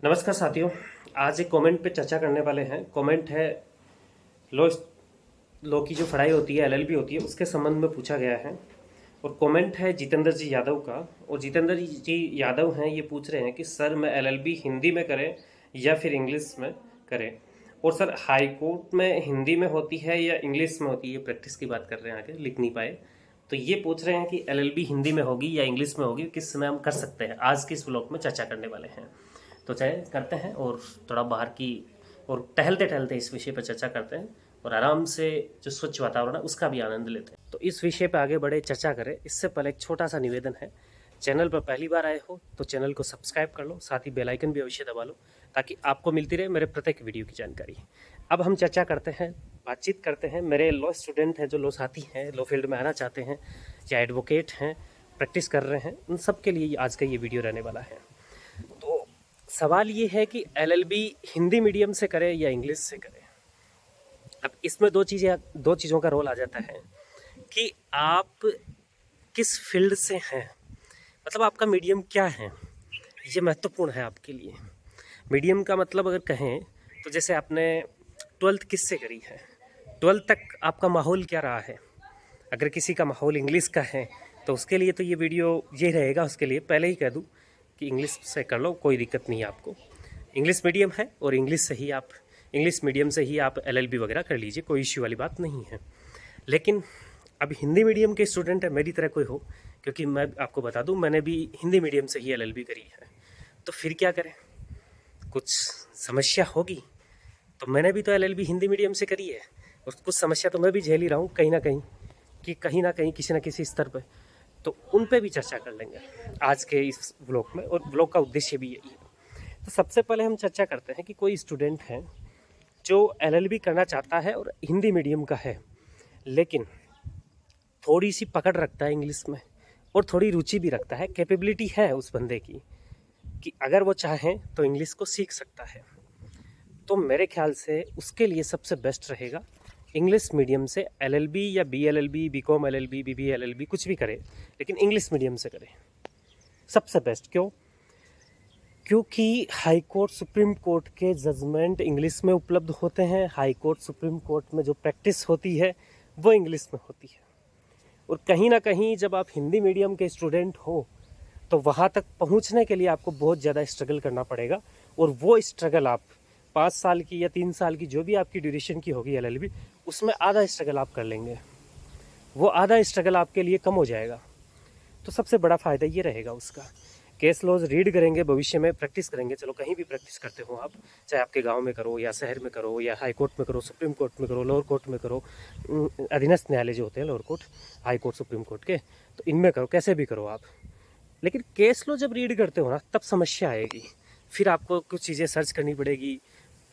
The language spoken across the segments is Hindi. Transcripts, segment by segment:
नमस्कार साथियों। आज एक कमेंट पे चर्चा करने वाले हैं। कमेंट है लो लो की जो पढ़ाई होती है एलएलबी होती है उसके संबंध में पूछा गया है। और कमेंट है जितेंद्र जी यादव का। और जितेंद्र जी यादव हैं, ये पूछ रहे हैं कि सर मैं एलएलबी हिंदी में करें या फिर इंग्लिश में करें। और सर हाई कोर्ट में हिंदी में होती है या इंग्लिश में होती है, प्रैक्टिस की बात कर रहे हैं, आगे लिख नहीं पाए। तो ये पूछ रहे हैं कि एलएलबी हिंदी में होगी या इंग्लिश में होगी, किस समय हम कर सकते हैं। आज के इस ब्लॉग में चर्चा करने वाले हैं। तो चलिए करते हैं और थोड़ा बाहर की और टहलते टहलते इस विषय पर चर्चा करते हैं और आराम से जो स्वच्छ वातावरण है उसका भी आनंद लेते हैं। तो इस विषय पर आगे बढ़े, चर्चा करें इससे पहले एक छोटा सा निवेदन है। चैनल पर पहली बार आए हो तो चैनल को सब्सक्राइब कर लो, साथ ही बेल आइकन भी अवश्य दबा लो ताकि आपको मिलती रहे मेरे प्रत्येक वीडियो की जानकारी। अब हम चर्चा करते हैं, बातचीत करते हैं। मेरे लॉ स्टूडेंट हैं, जो लॉ साथी हैं, लॉ फील्ड में आना चाहते हैं या एडवोकेट हैं, प्रैक्टिस कर रहे हैं, उन सब के लिए आज का ये वीडियो रहने वाला है। तो सवाल ये है कि एलएलबी हिंदी मीडियम से करें या इंग्लिश से करें। अब इसमें दो चीज़ों का रोल आ जाता है कि आप किस फील्ड से हैं, मतलब आपका मीडियम क्या है, ये महत्वपूर्ण है आपके लिए। मीडियम का मतलब अगर कहें तो जैसे आपने 12th किस से करी है, 12th तक आपका माहौल क्या रहा है। अगर किसी का माहौल इंग्लिश का है तो उसके लिए तो ये वीडियो ये रहेगा। उसके लिए पहले ही कह दूँ कि इंग्लिश से कर लो, कोई दिक्कत नहीं है आपको। इंग्लिश मीडियम है और इंग्लिश मीडियम से ही आप एलएलबी वगैरह कर लीजिए, कोई इश्यू वाली बात नहीं है। लेकिन अब हिंदी मीडियम के स्टूडेंट है, मेरी तरह कोई हो, क्योंकि मैं आपको बता दूं मैंने भी हिंदी मीडियम से ही एलएलबी करी है। तो फिर क्या करें, कुछ समस्या होगी। तो मैंने भी तो एलएलबी हिंदी मीडियम से करी है और कुछ समस्या तो मैं भी झेल ही रहा हूँ कहीं ना कहीं किसी न किसी स्तर पर। तो उन पे भी चर्चा कर लेंगे आज के इस ब्लॉग में, और ब्लॉग का उद्देश्य भी यही है। तो सबसे पहले हम चर्चा करते हैं कि कोई स्टूडेंट है जो एलएलबी करना चाहता है और हिंदी मीडियम का है, लेकिन थोड़ी सी पकड़ रखता है इंग्लिश में और थोड़ी रुचि भी रखता है, कैपेबिलिटी है उस बंदे की कि अगर वो चाहे तो इंग्लिश को सीख सकता है। तो मेरे ख्याल से उसके लिए सबसे बेस्ट रहेगा इंग्लिश मीडियम से एलएलबी या BLLB, BCom LLB, BBA LLB, कुछ भी करे लेकिन इंग्लिश मीडियम से करे, सबसे बेस्ट। क्योंकि हाई कोर्ट, सुप्रीम कोर्ट के जजमेंट इंग्लिश में उपलब्ध होते हैं। हाई कोर्ट, सुप्रीम कोर्ट में जो प्रैक्टिस होती है वो इंग्लिश में होती है। और कहीं ना कहीं जब आप हिंदी मीडियम के स्टूडेंट हो तो वहाँ तक पहुँचने के लिए आपको बहुत ज़्यादा स्ट्रगल करना पड़ेगा। और वो स्ट्रगल आप 5 साल की या 3 साल की जो भी आपकी ड्यूरेशन की होगी एलएलबी, उसमें आधा स्ट्रगल आप कर लेंगे। वो आधा स्ट्रगल आपके लिए कम हो जाएगा। तो सबसे बड़ा फ़ायदा ये रहेगा उसका। केस लॉज रीड करेंगे, भविष्य में प्रैक्टिस करेंगे। चलो कहीं भी प्रैक्टिस करते हो आप, चाहे आपके गांव में करो या शहर में करो या हाई कोर्ट में करो, सुप्रीम कोर्ट में करो, लोअर कोर्ट में करो, अधीनस्थ न्यायालय जो होते हैं lower court, high court, supreme court के, तो इनमें करो, कैसे भी करो आप। लेकिन केस लॉ जब रीड करते हो ना तब समस्या आएगी। फिर आपको कुछ चीज़ें सर्च करनी पड़ेगी।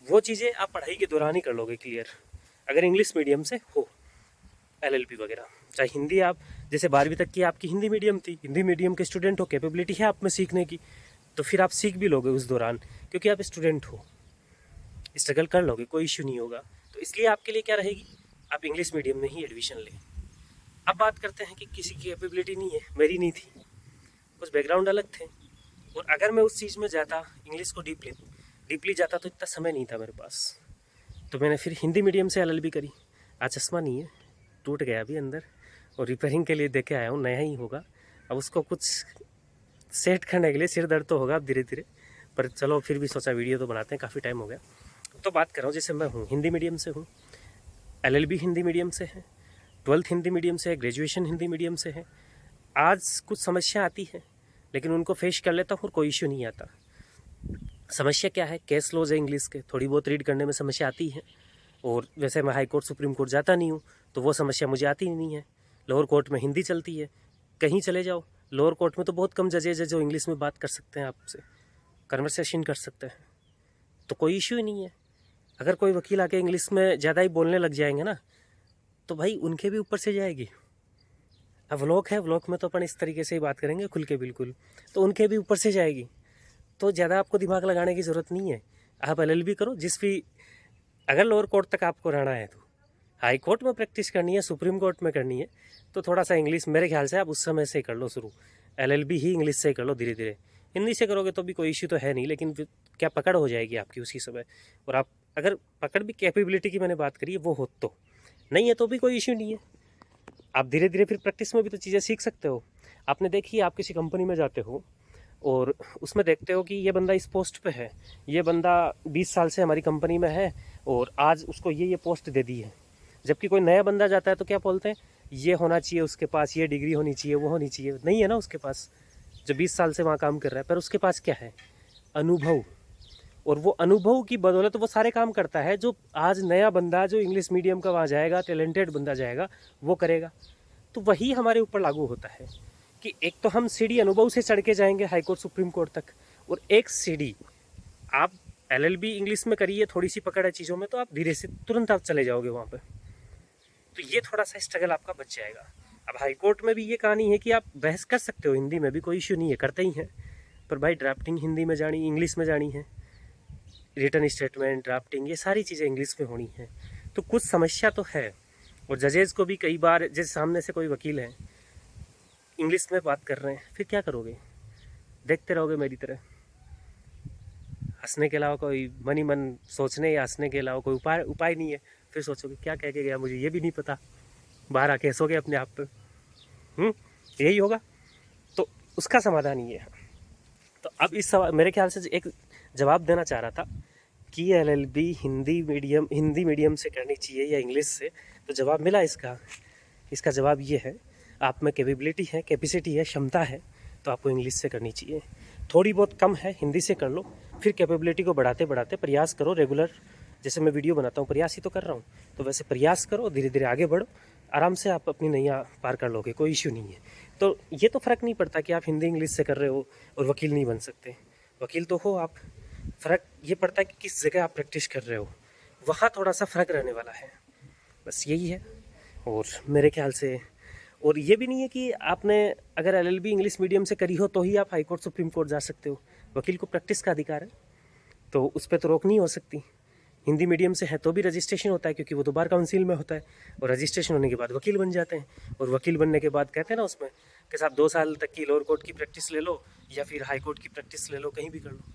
वो चीज़ें आप पढ़ाई के दौरान ही कर लोगे क्लियर, अगर इंग्लिश मीडियम से हो एलएलबी वगैरह। चाहे हिंदी, आप जैसे 12वीं तक की आपकी हिंदी मीडियम थी, हिंदी मीडियम के स्टूडेंट हो, कैपेबिलिटी है आप में सीखने की, तो फिर आप सीख भी लोगे उस दौरान, क्योंकि आप स्टूडेंट हो, स्ट्रगल कर लोगे, कोई इशू नहीं होगा। तो इसलिए आपके लिए क्या रहेगी, आप इंग्लिश मीडियम में ही एडमिशन लें। अब बात करते हैं कि किसी की कैपेबिलिटी नहीं है, मेरी नहीं थी, कुछ बैकग्राउंड अलग थे, और अगर मैं उस चीज़ में जाता, इंग्लिश को डीपली जाता, तो इतना समय नहीं था मेरे पास। तो मैंने फिर हिंदी मीडियम से एलएलबी करी। आज चश्मा नहीं है, टूट गया अभी अंदर, और रिपेयरिंग के लिए देके आया हूँ, नया ही होगा। अब उसको कुछ सेट करने के लिए सिर दर्द तो होगा अब धीरे धीरे, पर चलो फिर भी सोचा वीडियो तो बनाते हैं, काफ़ी टाइम हो गया। तो बात कर रहा हूँ, जैसे मैं हूँ हिंदी मीडियम से हूँ, एलएलबी हिंदी मीडियम से है, 12th हिंदी मीडियम से है, ग्रेजुएशन हिंदी मीडियम से है। आज कुछ समस्या आती है लेकिन उनको फेस कर लेता हूँ और कोई इशू नहीं आता। समस्या क्या है, केस लॉज है इंग्लिश के, थोड़ी बहुत रीड करने में समस्या आती है। और वैसे मैं हाई कोर्ट, सुप्रीम कोर्ट जाता नहीं हूँ तो वो समस्या मुझे आती ही नहीं है। लोअर कोर्ट में हिंदी चलती है, कहीं चले जाओ लोअर कोर्ट में तो बहुत कम जजेज है जो इंग्लिश में बात कर सकते हैं, आपसे कन्वर्सेशन कर सकते हैं, तो कोई इशू ही नहीं है। अगर कोई वकील आके इंग्लिश में ज़्यादा ही बोलने लग जाएंगे ना, तो भाई उनके भी ऊपर से जाएगी। अब व्लॉग है, व्लॉग में तो अपन इस तरीके से ही बात करेंगे खुल के बिल्कुल, तो उनके भी ऊपर से जाएगी। तो ज़्यादा आपको दिमाग लगाने की ज़रूरत नहीं है। आप एलएलबी करो, जिस भी, अगर लोअर कोर्ट तक आपको रहना है तो हाई कोर्ट में प्रैक्टिस करनी है, सुप्रीम कोर्ट में करनी है, तो थोड़ा सा इंग्लिश मेरे ख्याल से आप उस समय से कर लो शुरू, एलएलबी ही इंग्लिश से कर लो धीरे धीरे। हिंदी से करोगे तो भी कोई इश्यू तो है नहीं, लेकिन फिर क्या पकड़ हो जाएगी आपकी उसी समय। और आप अगर पकड़ भी कैपेबिलिटी की मैंने बात करी है वो हो तो, नहीं है तो भी कोई इश्यू नहीं है। आप धीरे धीरे फिर प्रैक्टिस में भी तो चीज़ें सीख सकते हो। आपने देखी, आप किसी कंपनी में जाते हो और उसमें देखते हो कि ये बंदा इस पोस्ट पे है, ये बंदा 20 साल से हमारी कंपनी में है और आज उसको ये पोस्ट दे दी है। जबकि कोई नया बंदा जाता है तो क्या बोलते हैं, ये होना चाहिए उसके पास, ये डिग्री होनी चाहिए, वो होनी चाहिए। नहीं है ना उसके पास, जो 20 साल से वहाँ काम कर रहा है, पर उसके पास क्या है, अनुभव। और वो अनुभव की बदौलत वो सारे काम करता है जो आज नया बंदा जो इंग्लिश मीडियम का वहाँ जाएगा, टैलेंटेड बंदा जाएगा, वो करेगा। तो वही हमारे ऊपर लागू होता है कि एक तो हम सीढ़ी अनुभव से चढ़ के जाएंगे हाई कोर्ट सुप्रीम कोर्ट तक, और एक सीढ़ी आप एलएलबी इंग्लिश में करिए, थोड़ी सी पकड़ है चीज़ों में तो आप धीरे से तुरंत आप चले जाओगे वहाँ पर। तो ये थोड़ा सा स्ट्रगल आपका बच जाएगा। अब हाई कोर्ट में भी ये कहानी है कि आप बहस कर सकते हो हिंदी में भी, कोई इश्यू नहीं है, करते ही हैं, पर भाई ड्राफ्टिंग हिंदी में जानी, इंग्लिश में जानी है, रिटर्न स्टेटमेंट, ड्राफ्टिंग, ये सारी चीज़ें इंग्लिश में होनी है। तो कुछ समस्या तो है। और जजेज़ को भी कई बार, जैसे सामने से कोई वकील है इंग्लिश में बात कर रहे हैं, फिर क्या करोगे, देखते रहोगे मेरी तरह, हंसने के अलावा कोई मन ही मन सोचने या हंसने के अलावा कोई उपाय नहीं है। फिर सोचोगे क्या कह के गया, मुझे ये भी नहीं पता, बाहर आके हंसोगे अपने आप पे। यही होगा। तो उसका समाधान ये है। तो अब इस सवाल मेरे ख्याल से एक जवाब देना चाह रहा था कि एलएलबी हिंदी मीडियम से करनी चाहिए या इंग्लिश से, तो जवाब मिला इसका। इसका जवाब ये है, आप में कैपेबिलिटी है, कैपेसिटी है, क्षमता है, तो आपको इंग्लिश से करनी चाहिए। थोड़ी बहुत कम है, हिंदी से कर लो, फिर कैपेबिलिटी को बढ़ाते बढ़ाते प्रयास करो रेगुलर। जैसे मैं वीडियो बनाता हूँ, प्रयास ही तो कर रहा हूँ, तो वैसे प्रयास करो, धीरे धीरे आगे बढ़ो, आराम से आप अपनी नैया पार कर लोगे, कोई इश्यू नहीं है। तो ये तो फ़र्क नहीं पड़ता कि आप हिंदी इंग्लिश से कर रहे हो और वकील नहीं बन सकते, वकील तो हो आप। फ़र्क ये पड़ता है कि किस जगह आप प्रैक्टिस कर रहे हो, वहाँ थोड़ा सा फ़र्क रहने वाला है, बस यही है। और मेरे ख्याल से, और ये भी नहीं है कि आपने अगर एलएलबी इंग्लिश मीडियम से करी हो तो ही आप हाई कोर्ट सुप्रीम कोर्ट जा सकते हो। वकील को प्रैक्टिस का अधिकार है, तो उस पर तो रोक नहीं हो सकती। हिंदी मीडियम से है तो भी रजिस्ट्रेशन होता है, क्योंकि वो तो बार काउंसिल में होता है, और रजिस्ट्रेशन होने के बाद वकील बन जाते हैं। और वकील बनने के बाद कहते हैं ना उसमें कि साहब 2 साल तक की लोअर कोर्ट की प्रैक्टिस ले लो या फिर हाई कोर्ट की प्रैक्टिस ले लो, कहीं भी कर लो।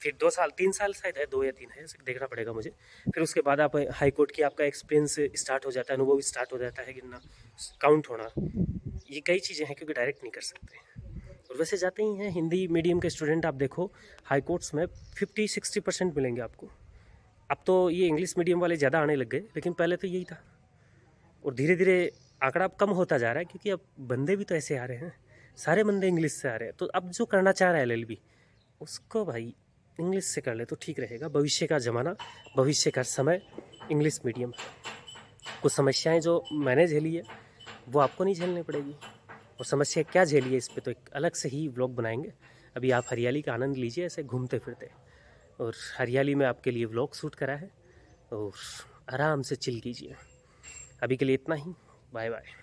फिर 2 साल 3 साल शायद है, 2 या 3 है, देखना पड़ेगा मुझे। फिर उसके बाद आप हाई कोर्ट की आपका एक्सपीरियंस स्टार्ट हो जाता है, अनुभव स्टार्ट हो जाता है, गिनना, काउंट होना। ये कई चीज़ें हैं, क्योंकि डायरेक्ट नहीं कर सकते। और वैसे जाते ही हैं हिंदी मीडियम के स्टूडेंट, आप देखो हाई कोर्ट्स में 50-60% मिलेंगे आपको। अब तो ये इंग्लिश मीडियम वाले ज़्यादा आने लग गए, लेकिन पहले तो यही था। और धीरे धीरे आंकड़ा अब कम होता जा रहा है, क्योंकि अब बंदे भी तो ऐसे आ रहे हैं, सारे बंदे इंग्लिश से आ रहे हैं। तो अब जो करना चाह रहा है एलएलबी, उसको भाई इंग्लिश से कर ले तो ठीक रहेगा। भविष्य का ज़माना, भविष्य का समय इंग्लिश मीडियम। कुछ समस्याएं जो मैंने झेली है वो आपको नहीं झेलनी पड़ेगी, और समस्या क्या झेली है इस पर तो एक अलग से ही व्लॉग बनाएंगे। अभी आप हरियाली का आनंद लीजिए ऐसे घूमते फिरते, और हरियाली में आपके लिए व्लॉग शूट करा है, और आराम से चिल कीजिए। अभी के लिए इतना ही, बाय बाय।